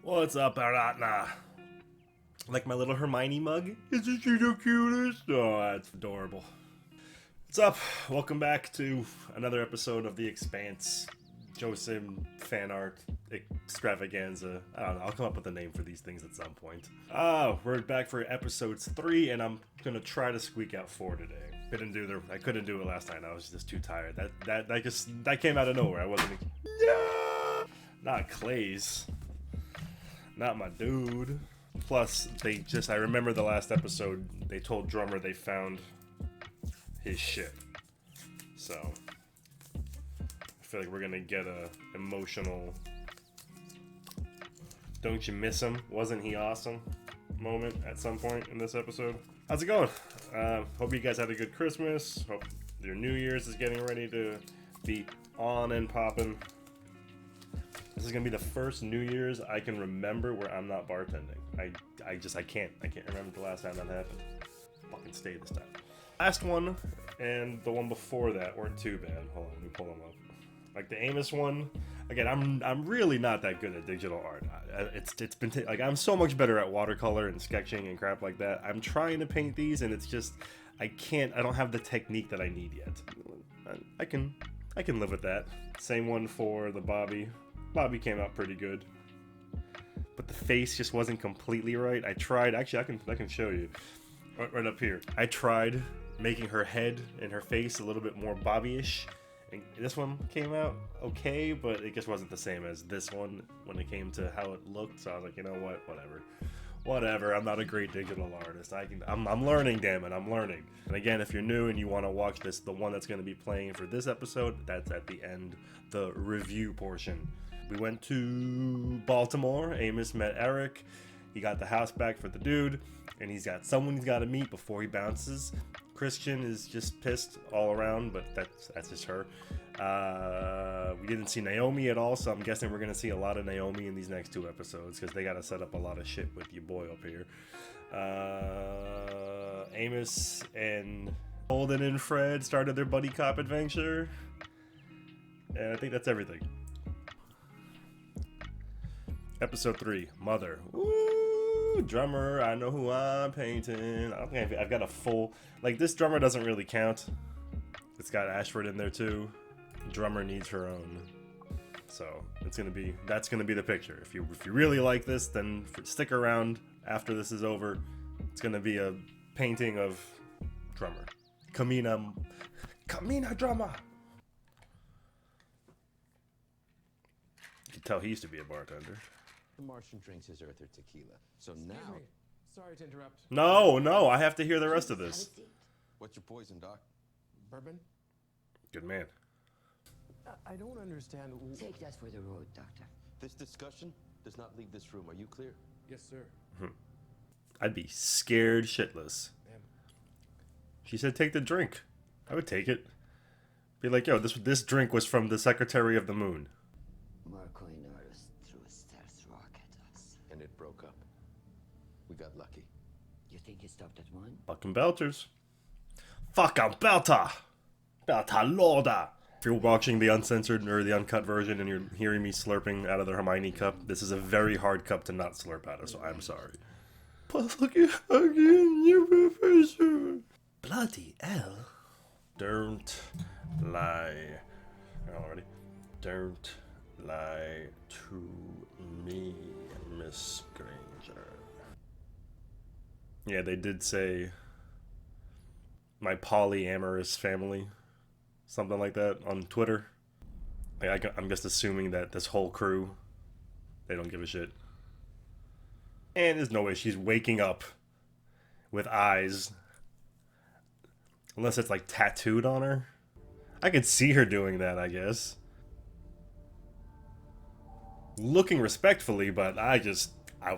What's up, Aratna? Like my little Hermione mug? Isn't she the cutest? Oh, that's adorable. What's up? Welcome back to another episode of The Expanse. Joseph fan art extravaganza. I don't know, I'll come up with a name for these things at some point. We're back for episodes 3, and I'm gonna try to squeak out 4 today. I couldn't do it last night. I was just too tired. That came out of nowhere. I wasn't. Yeah! Not Clay's. Not my dude. Plus, I remember the last episode, they told Drummer they found his ship. So, I feel like we're gonna get a emotional, don't you miss him? Wasn't he awesome? Moment at some point in this episode. How's it going? Hope you guys had a good Christmas. Hope your New Year's is getting ready to be on and popping. This is gonna be the first New Year's I can remember where I'm not bartending. I can't remember the last time that happened. Fucking stay this time. Last one and the one before that weren't too bad. Hold on, let me pull them up. Like the Amos one, again, I'm really not that good at digital art. It's been like I'm so much better at watercolor and sketching and crap like that. I'm trying to paint these and it's just I don't have the technique that I need yet. I can live with that. Same one for the Bobbie. Bobbie came out pretty good, but the face just wasn't completely right. I tried. Actually, I can show you right up here. I tried making her head and her face a little bit more Bobbie-ish. And this one came out okay, but it just wasn't the same as this one when it came to how it looked. So I was like, you know what, whatever. I'm not a great digital artist. I'm learning, damn it, I'm learning. And again, if you're new and you want to watch this, the one that's going to be playing for this episode, that's at the end, the review portion. We went to Baltimore. Amos met Eric. He got the house back for the dude, and he's got someone he's got to meet before he bounces. Christian is just pissed all around, but that's just her. We didn't see Naomi at all, so I'm guessing we're gonna see a lot of Naomi in these next 2 episodes because they gotta set up a lot of shit with your boy up here. Amos and Holden and Fred started their buddy cop adventure, and I think that's everything. Episode 3, Mother. Ooh, Drummer, I know who I'm painting. I don't think I've got a full... Like, this Drummer doesn't really count. It's got Ashford in there, too. Drummer needs her own. So, that's gonna be the picture. If you really like this, then stick around after this is over. It's gonna be a painting of Drummer. Kamina Drummer! You can tell he used to be a bartender. The Martian drinks his earth or tequila. So now... Excuse me. Sorry to interrupt. No, I have to hear the rest of this. What's your poison, Doc? Bourbon? Good man. I don't understand. Take that for the road, Doctor. This discussion does not leave this room. Are you clear? Yes, sir. I'd be scared shitless. Ma'am. She said take the drink. I would take it. Be like, yo, this drink was from the Secretary of the Moon. Marco Inaros threw a stealth rock at us. And it broke up. We got lucky. You think it stopped at 1? Fucking Belters. Fucking Belter! Belter Lorda! If you're watching the uncensored or the uncut version and you're hearing me slurping out of the Hermione cup, this is a very hard cup to not slurp out of, so I'm sorry. Fucking you, Professor! Bloody hell. Don't lie. Already. Don't lie to me, Miss Granger. Yeah, they did say my polyamorous family. Something like that on Twitter. I'm just assuming that this whole crew, they don't give a shit. And there's no way she's waking up with eyes. Unless it's like tattooed on her. I could see her doing that, I guess. Looking respectfully, but I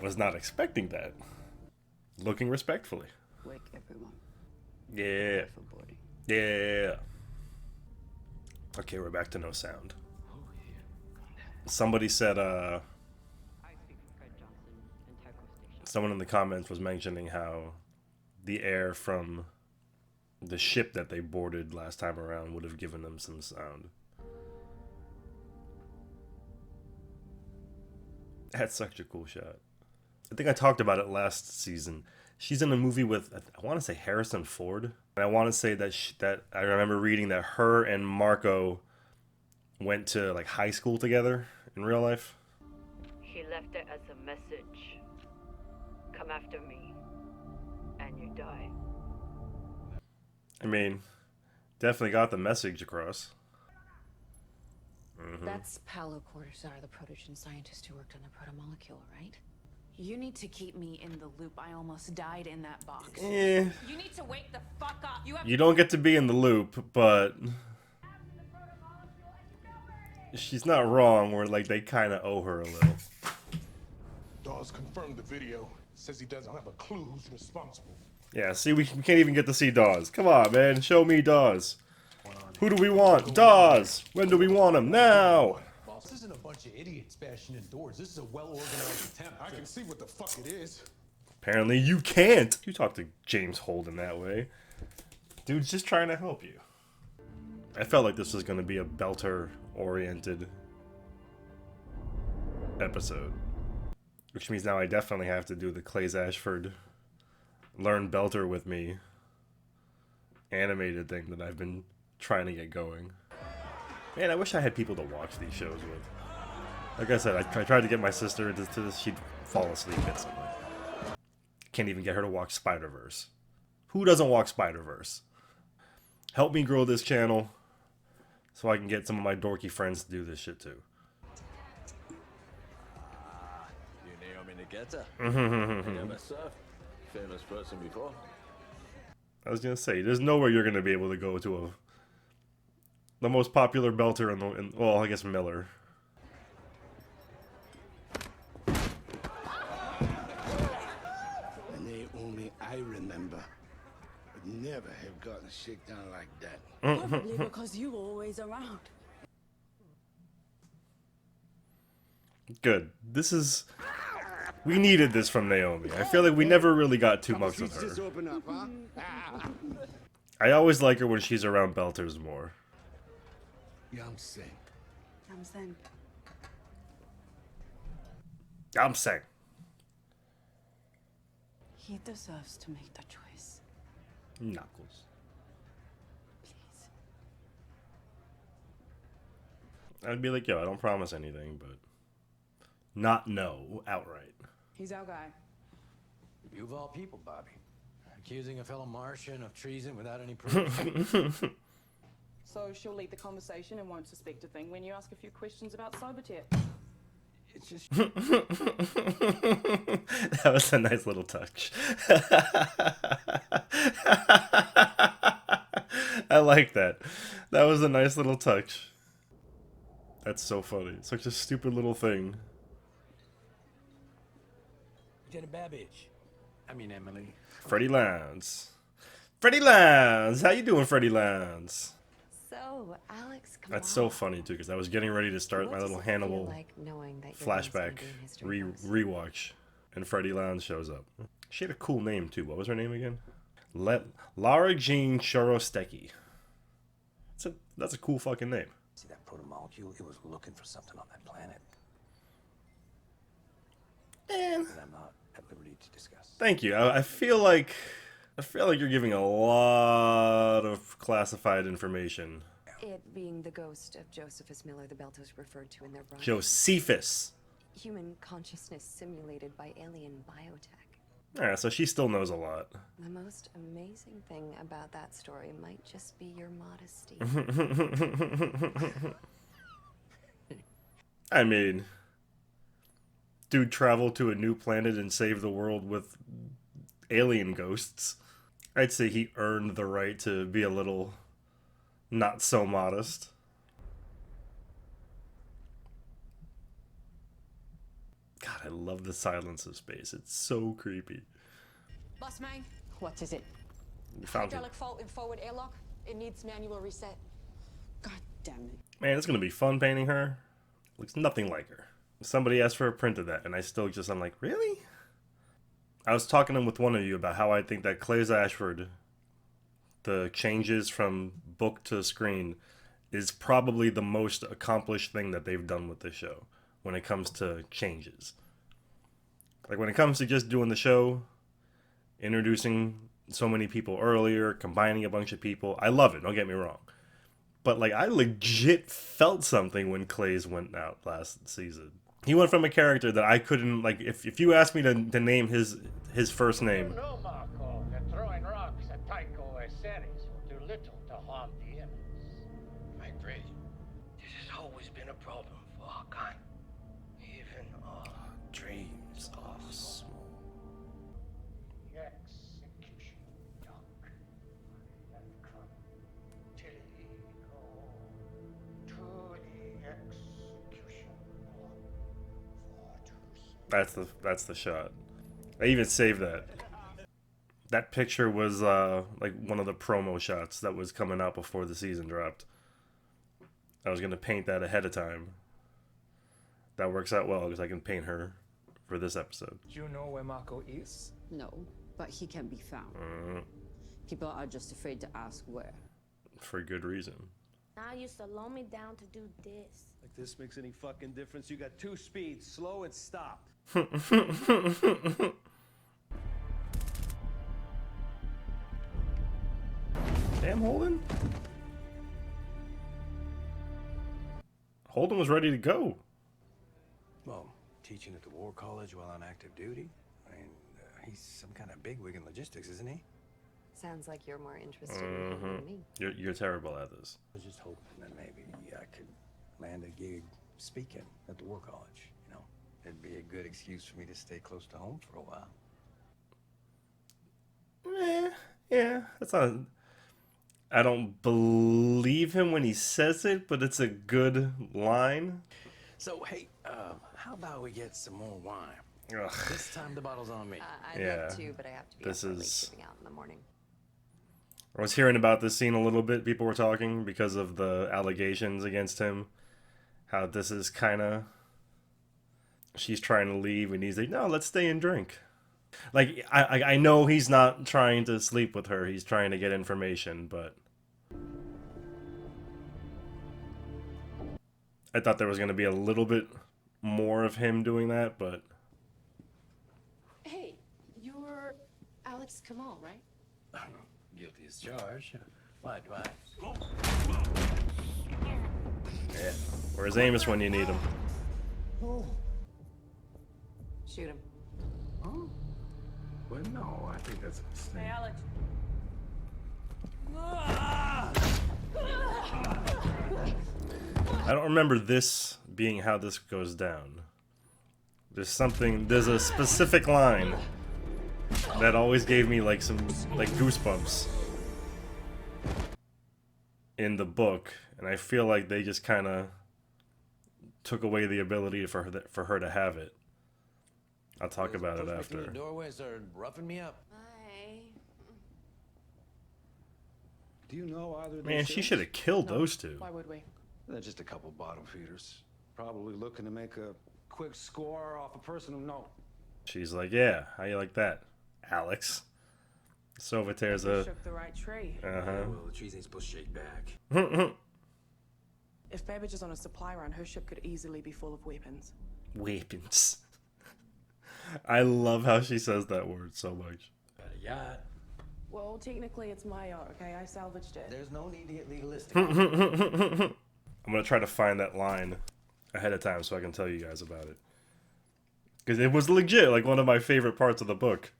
was not expecting that. Looking respectfully. Wake everyone. Yeah. For body. Yeah. Okay, we're back to no sound. Somebody said, someone in the comments was mentioning how the air from the ship that they boarded last time around would have given them some sound. That's such a cool shot. I think I talked about it last season. She's in a movie with, I want to say Harrison Ford. And I want to say that I remember reading that her and Marco went to like high school together in real life. She left it as a message. Come after me, and you die. I mean, definitely got the message across. That's Paolo Cortazar, the protogen scientist who worked on the protomolecule, right? You need to keep me in the loop. I almost died in that box. Eh, You need to wake the fuck up. you don't get to be in the loop, but she's not wrong where like they kind of owe her a little. Dawes confirmed the video. Says he doesn't have a clue who's responsible. Yeah, see, we can't even get to see Dawes. Come on, man, show me Dawes. Who do we want? Dawes! When do we want him? Now! This isn't a bunch of idiots bashing in doors. This is a well-organized attempt. I can see what the fuck it is. Apparently you can't. You talk to James Holden that way. Dude's just trying to help you. I felt like this was going to be a Belter-oriented episode. Which means now I definitely have to do the Clays Ashford Learn Belter with Me animated thing that I've been trying to get going. Man, I wish I had people to watch these shows with. Like I said, I tried to get my sister into this. She'd fall asleep instantly. Can't even get her to watch Spider-Verse. Who doesn't watch Spider-Verse? Help me grow this channel so I can get some of my dorky friends to do this shit too. You Naomi Nagata? Never surfed. Famous person before. I was gonna say, there's nowhere you're gonna be able to go to the most popular belter well, I guess Miller. Naomi, I remember, would never have gotten shaken down like that. Probably because you were always around. Good. We needed this from Naomi. I feel like we never really got too much of Just her. open up, huh? I always like her when she's around belters more. I'm saying. I'm saying. He deserves to make the choice. Knuckles. Please. I'd be like, yo, I don't promise anything, but not no outright. He's our guy. You of all people, Bobbie. Accusing a fellow Martian of treason without any proof. So she'll lead the conversation and won't suspect a thing when you ask a few questions about Sobertier. It's just... That was a nice little touch. I like that. That was a nice little touch. That's so funny. Such a stupid little thing. Lieutenant Babbage. I mean, Emily. Freddie Lowndes. Freddie Lowndes! How you doing, Freddie Lowndes? So, Alex, come That's on. so funny, too, because I was getting ready to start What my does little it feel Hannibal like knowing that your name's gonna flashback be in history books? rewatch, and Freddie Lowndes shows up. She had a cool name, too. What was her name again? Lara Jean Chorostecki. That's a cool fucking name. See that protomolecule? It was looking for something on that planet. And And I'm not at liberty to discuss. thank you. I feel like you're giving a lot of classified information. It being the ghost of Josephus Miller, the Beltos referred to in their broadcast. Josephus. Human consciousness simulated by alien biotech. Alright, so she still knows a lot. The most amazing thing about that story might just be your modesty. I mean, dude traveled to a new planet and saved the world with alien ghosts. I'd say he earned the right to be a little not so modest. God, I love the silence of space. It's so creepy. Boss man, What is it? We found it. hydraulic fault in forward airlock. It needs manual reset. God damn it. Man, it's gonna be fun painting her. Looks nothing like her. Somebody asked for a print of that, and I'm like, really? I was talking with one of you about how I think that Clays Ashford, the changes from book to screen, is probably the most accomplished thing that they've done with this show when it comes to changes. Like when it comes to just doing the show, introducing so many people earlier, combining a bunch of people, I love it, don't get me wrong. But like I legit felt something when Clays went out last season. He went from a character that I couldn't, like, if you asked me to name his first name. You know, Marco, that throwing rocks at Tycho Ceres will do little to harm the innards. I agree. This has always been a problem for our kind. Even our dreams are small. The execution dock have come till he go to the execution block for too soon. That's the shot. I even saved that. That picture was like one of the promo shots that was coming out before the season dropped. I was gonna paint that ahead of time. That works out well because I can paint her for this episode. Do you know where Marco is? No, but he can be found. People are just afraid to ask where. For good reason. Now you slow me down to do this. Like this makes any fucking difference? You got 2 speeds, slow and stop. Damn, Holden. Holden was ready to go. Well, teaching at the War College while on active duty? I mean, he's some kind of bigwig in logistics, isn't he? Sounds like you're more interested in him than me. You're terrible at this. I was just hoping that maybe I could land a gig speaking at the War College, you know? It'd be a good excuse for me to stay close to home for a while. Yeah, that's not... I don't believe him when he says it, but it's a good line. So, hey, how about we get some more wine? Ugh. This time the bottle's on me. I'd love to, but I have to be up early shipping out in the morning. I was hearing about this scene a little bit. People were talking because of the allegations against him. How this is kind of... She's trying to leave, and he's like, no, let's stay and drink. Like, I know he's not trying to sleep with her. He's trying to get information, but... I thought there was going to be a little bit more of him doing that, but... Hey, you're Alex Kamal, right? Guilty as charged. Why do I? Yeah. Where's Amos when you need him? Shoot him. Oh. Well, no, I think that's a mistake. Hey, Alex. I don't remember this being how this goes down. There's a specific line that always gave me like some goosebumps in the book, and I feel like they just kind of took away the ability for her to have it. I'll talk about it after. The doorway started roughing me up. Bye. Do you know either of those Man, she ships? should have killed those two. Why would we? They're just a couple bottom feeders. Probably looking to make a quick score off a person who knows. She's like, yeah, how you like that, Alex? Sauveterre's You a... shook the right tree. Well, the trees ain't supposed to shake back. If Babbage is on a supply run, her ship could easily be full of weapons. Weapons. I love how she says that word so much. Got a yacht. Well, technically it's my yacht, okay? I salvaged it. There's no need to get legalistic. I'm going to try to find that line ahead of time so I can tell you guys about it. Because it was legit, like one of my favorite parts of the book.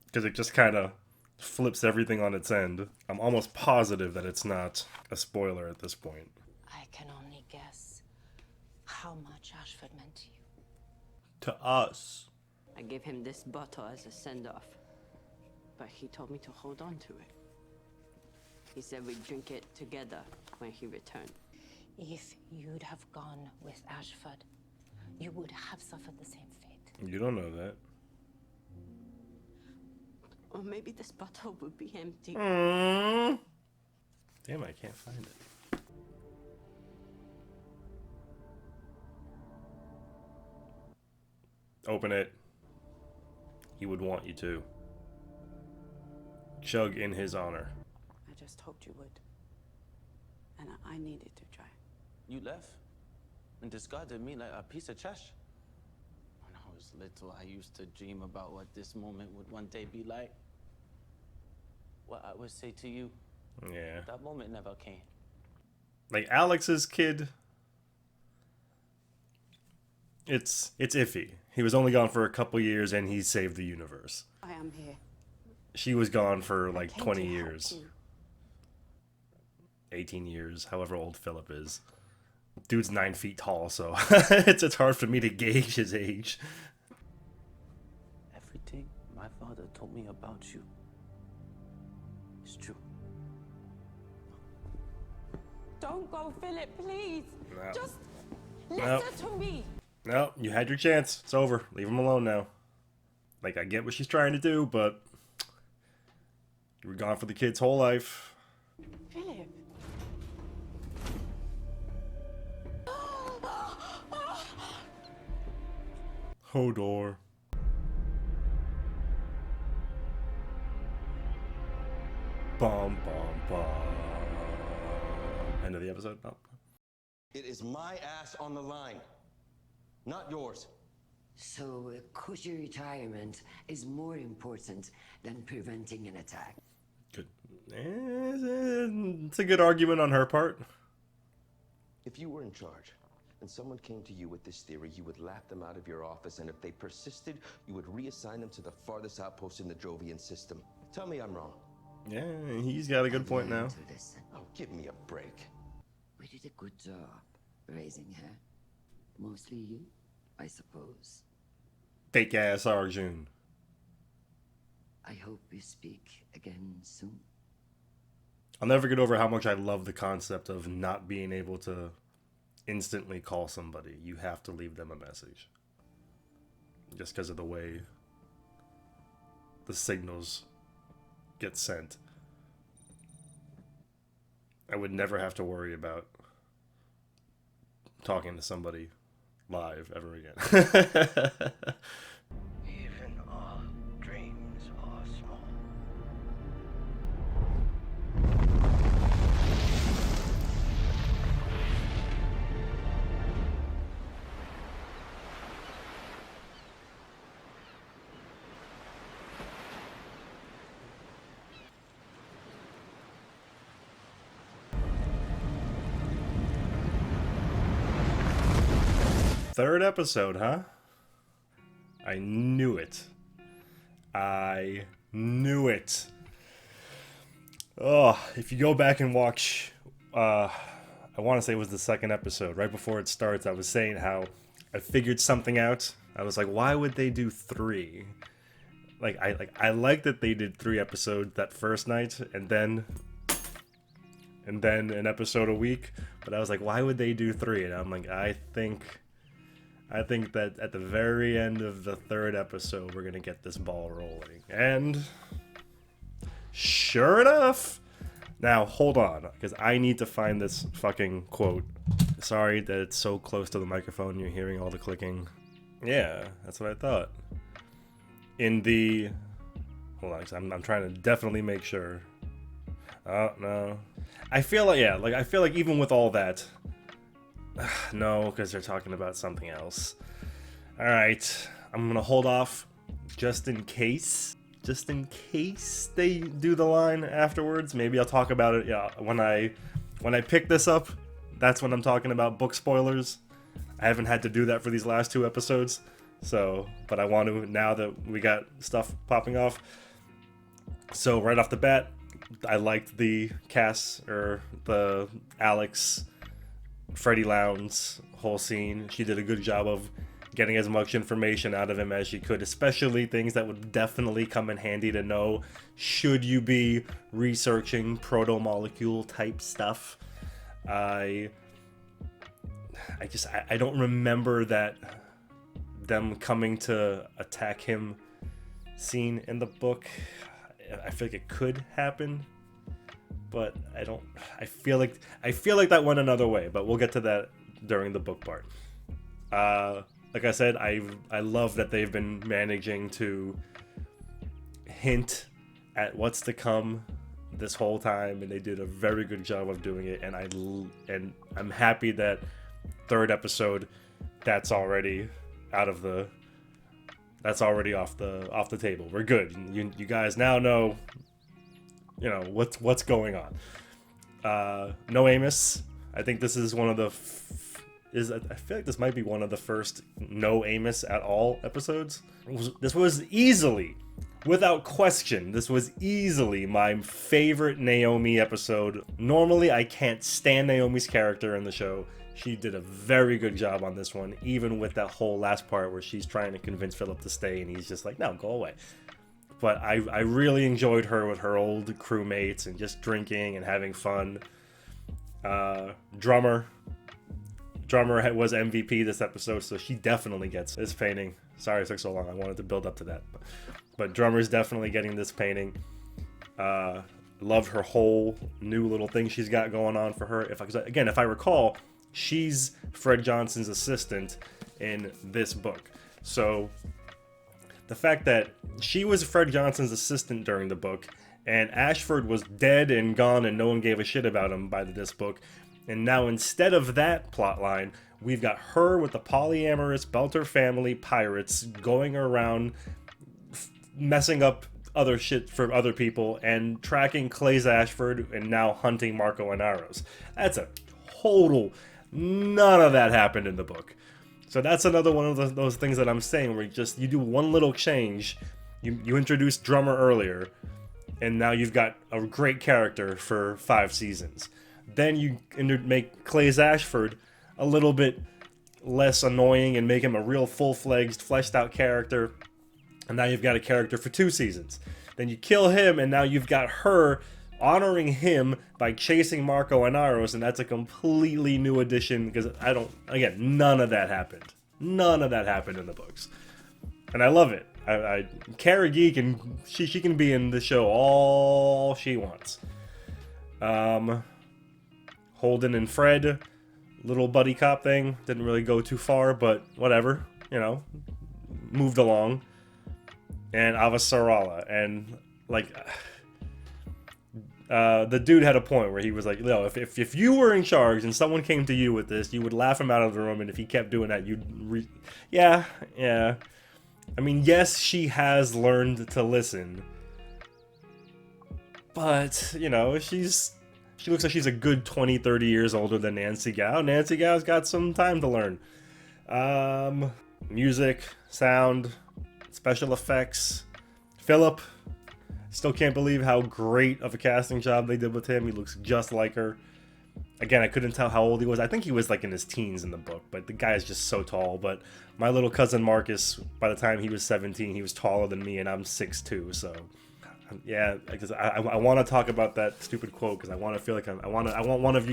Because it just kind of flips everything on its end. I'm almost positive that it's not a spoiler at this point. I can only guess how much Ashford meant to you. To us. I gave him this bottle as a send-off, but he told me to hold on to it. He said we'd drink it together when he returned. If you'd have gone with Ashford, you would have suffered the same fate. You don't know that. Or maybe this bottle would be empty. Damn, I can't find it. Open it. He would want you to. Chug in his honor. I just hoped you would. And I needed to try. You left and discarded me like a piece of trash. Oh, no, was little, I used to dream about what this moment would one day be like. What I would say to you. Yeah. That moment never came. Like Alex's kid, it's iffy. He was only gone for a couple years and he saved the universe. I am here. She was gone for like came 20 to help years. you. 18 years, however old Philip is. Dude's 9 feet tall, so it's hard for me to gauge his age. Everything my father told me about you is true. Don't go, Philip, please. No. Just No. listen to me. No, you had your chance. It's over. Leave him alone now. Like, I get what she's trying to do, but you were gone for the kid's whole life. Philip. Hodor. Bum, bum, bum. End of the episode? No. It is my ass on the line, not yours. So, cushy retirement is more important than preventing an attack. Good. It's a good argument on her part. If you were in charge and someone came to you with this theory, you would laugh them out of your office, and if they persisted, you would reassign them to the farthest outpost in the Jovian system. Tell me I'm wrong. Yeah, he's got a good point now. Oh, give me a break. We did a good job raising her. Mostly you, I suppose. Fake ass Arjun. I hope we speak again soon. I'll never get over how much I love the concept of not being able to instantly call somebody. You have to leave them a message. Just because of the way the signals get sent. I would never have to worry about talking to somebody live ever again. Even our dreams are small. Third episode, huh? I knew it. I knew it. Oh, if you go back and watch, I want to say it was the second episode. Right before it starts, I was saying how I figured something out. I was like, why would they do 3? I like that they did 3 episodes that first night, and then an episode a week. But I was like, why would they do 3? And I'm like, I think that at the very end of the 3rd episode, we're going to get this ball rolling. And sure enough, now hold on, because I need to find this fucking quote. Sorry that it's so close to the microphone, you're hearing all the clicking. Yeah, that's what I thought. In the... Hold on, I'm trying to definitely make sure. Oh, no. I feel like even with all that... No, because they're talking about something else. Alright, I'm gonna hold off just in case. Just in case they do the line afterwards. Maybe I'll talk about it, yeah, when I pick this up. That's when I'm talking about book spoilers. I haven't had to do that for these last 2 episodes. So, but I want to now that we got stuff popping off. So right off the bat, I liked the Cass, or the Alex... Freddie Lowndes whole scene. She did a good job of getting as much information out of him as she could, especially things that would definitely come in handy to know should you be researching proto-molecule type stuff. I don't remember that them coming to attack him scene in the book. I feel like it could happen, but I feel like that went another way, but we'll get to that during the book part. Like I said, I love that they've been managing to hint at what's to come this whole time, and they did a very good job of doing it, and I'm happy that 3rd episode, that's already out of the That's already off the table. We're good. You guys now know, what's going on. No Amos. I think this is one of the I feel like this might be one of the first no Amos at all episodes. This was easily, without question, this was easily my favorite Naomi episode. Normally, I can't stand Naomi's character in the show. She did a very good job on this one, even with that whole last part where she's trying to convince Philip to stay and he's just like, no, go away. But I really enjoyed her with her old crewmates and just drinking and having fun. Drummer was MVP this episode, so she definitely gets this painting. Sorry it took so long. I wanted to build up to that. But Drummer's definitely getting this painting. Love her whole new little thing she's got going on for her. If I recall, she's Fred Johnson's assistant in this book. So the fact that she was Fred Johnson's assistant during the book, and Ashford was dead and gone and no one gave a shit about him by this book. And now instead of that plot line, we've got her with the polyamorous Belter family pirates going around messing up other shit for other people and tracking Clays Ashford and now hunting Marco and Arrows. That's a total... None of that happened in the book. So that's another one of those things that I'm saying where you do one little change. You introduced Drummer earlier, and now you've got a great character for 5 seasons. Then you make Clays Ashford a little bit less annoying and make him a real full-fledged, fleshed-out character. And now you've got a character for 2 seasons. Then you kill him, and now you've got her honoring him by chasing Marco and Aros, and that's a completely new addition because none of that happened. None of that happened in the books. And I love it. Kara Gee she can be in the show all she wants. Holden and Fred, little buddy cop thing, didn't really go too far, but whatever, moved along. And Avasarala, and the dude had a point where he was like, no, if you were in charge and someone came to you with this, you would laugh him out of the room, and if he kept doing that, yeah. I mean, yes, she has learned to listen, but, she looks like she's a good 20, 30 years older than Nancy Gao. Nancy Gao's got some time to learn. Music, sound, special effects. Philip, still can't believe how great of a casting job they did with him. He looks just like her. Again, I couldn't tell how old he was. I think he was in his teens in the book, but the guy is just so tall. But my little cousin Marcus, by the time he was 17, he was taller than me, and I'm 6'2", so... Yeah, because I want to talk about that stupid quote because I want to feel like I want one of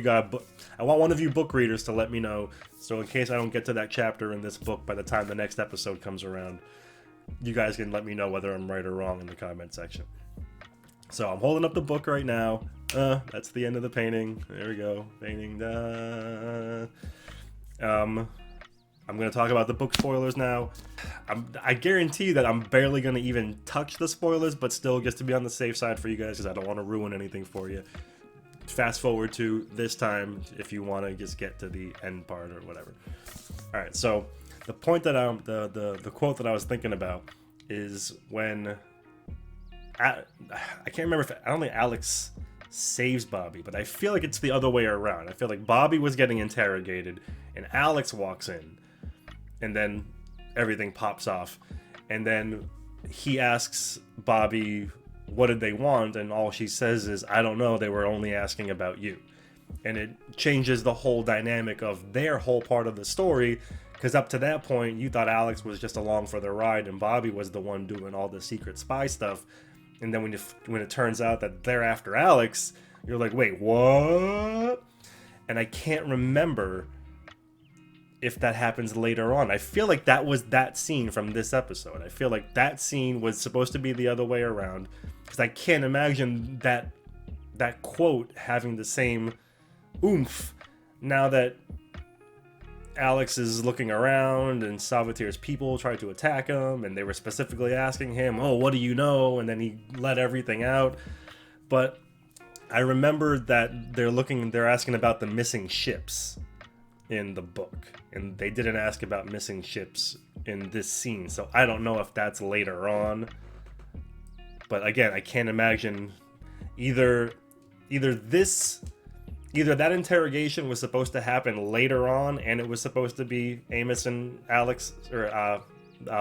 you book readers to let me know, so in case I don't get to that chapter in this book by the time the next episode comes around, you guys can let me know whether I'm right or wrong in the comment section. So I'm holding up the book right now. That's the end of the painting. There we go. Painting done. I'm going to talk about the book spoilers now. I guarantee that I'm barely going to even touch the spoilers, but still just to be on the safe side for you guys because I don't want to ruin anything for you. Fast forward to this time if you want to just get to the end part or whatever. All right, so the point that the quote that I was thinking about is when I can't remember I don't think Alex saves Bobbie, but I feel like it's the other way around. I feel like Bobbie was getting interrogated and Alex walks in. And then everything pops off. And then he asks Bobbie, what did they want? And all she says is, I don't know, they were only asking about you. And it changes the whole dynamic of their whole part of the story. Because up to that point, you thought Alex was just along for the ride and Bobbie was the one doing all the secret spy stuff. And then when it turns out that they're after Alex, you're like, wait, what? And I can't remember if that happens later on. I feel like that was that scene from this episode. I feel like that scene was supposed to be the other way around because I can't imagine that quote having the same oomph now that Alex is looking around and Salvatier's people tried to attack him and they were specifically asking him, oh, what do you know? And then he let everything out. But I remember that they're asking about the missing ships in the book, and they didn't ask about missing ships in this scene, so I don't know if that's later on. But again, I can't imagine either that interrogation was supposed to happen later on, and it was supposed to be Amos and Alex, or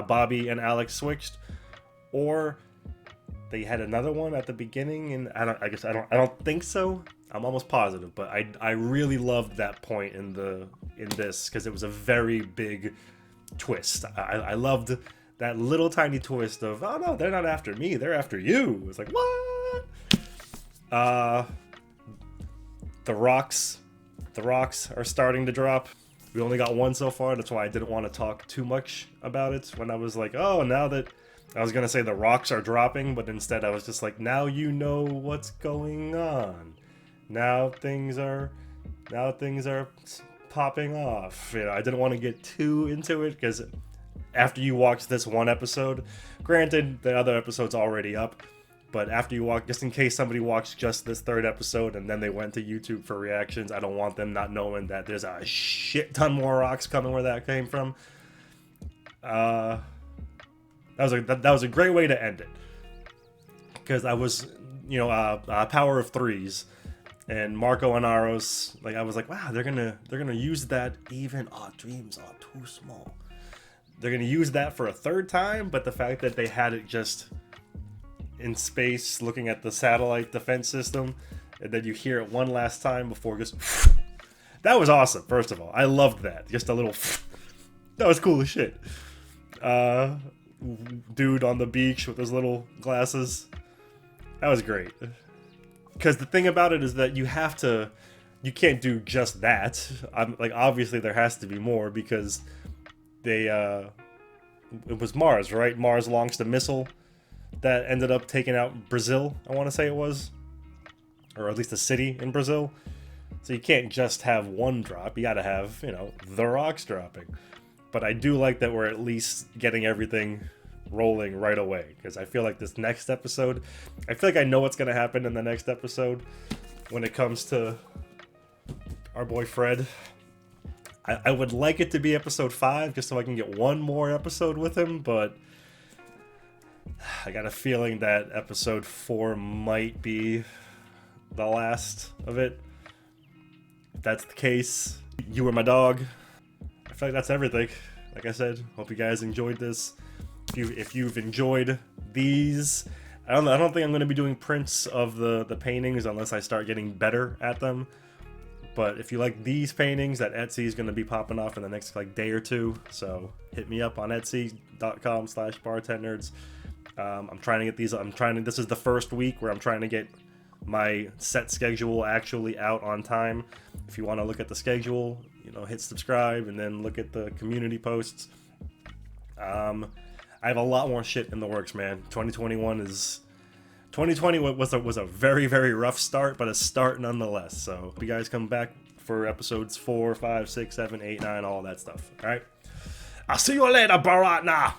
Bobbie and Alex switched, or they had another one at the beginning, and I don't think so. I'm almost positive, but I really loved that point in this because it was a very big twist. I loved that little tiny twist of, oh no, they're not after me, they're after you. It's like, what? The rocks are starting to drop. We only got one so far. That's why I didn't want to talk too much about it when I was like, oh, now that I was gonna say the rocks are dropping, but instead I was just like, now you know what's going on. Now things are popping off. You know, I didn't want to get too into it because after you watch this one episode, granted the other episode's already up, but after you watch, just in case somebody watched just this third episode and then they went to YouTube for reactions, I don't want them not knowing that there's a shit ton more rocks coming where that came from. That was a great way to end it, because I was, power of threes, and Marco and Aros, like I was like, wow, they're gonna use that. Even our dreams are too small. They're gonna use that for a third time, but the fact that they had it just in space looking at the satellite defense system, and then you hear it one last time before it goes, that was awesome. First of all, I loved that. Just a little, that was cool as shit. Dude on the beach with his little glasses, that was great. Because the thing about it is that you can't do just that. I'm like, obviously there has to be more, because it was Mars, right? Mars launched a missile that ended up taking out Brazil, I want to say it was, or at least a city in Brazil. So you can't just have one drop, you gotta have, the rocks dropping. But I do like that we're at least getting everything rolling right away, because I feel like this next episode, I feel like I know what's going to happen in the next episode when it comes to our boy Fred. I would like it to be episode 5 just so I can get one more episode with him, but I got a feeling that episode 4 might be the last of it. If that's the case, you were my dog. I feel like that's everything. Like I said, hope you guys enjoyed this. If you've enjoyed these, I don't think I'm going to be doing prints of the paintings unless I start getting better at them. But if you like these paintings, that Etsy is going to be popping off in the next day or two. So hit me up on Etsy.com/bartendnerds. I'm trying to get these. This is the first week where I'm trying to get my set schedule actually out on time. If you want to look at the schedule, hit subscribe and then look at the community posts. I have a lot more shit in the works, man. 2020 was a very, very rough start, but a start nonetheless. So hope you guys come back for episodes 4, 5, 6, 7, 8, 9, all that stuff. All right. I'll see you later, Baratna.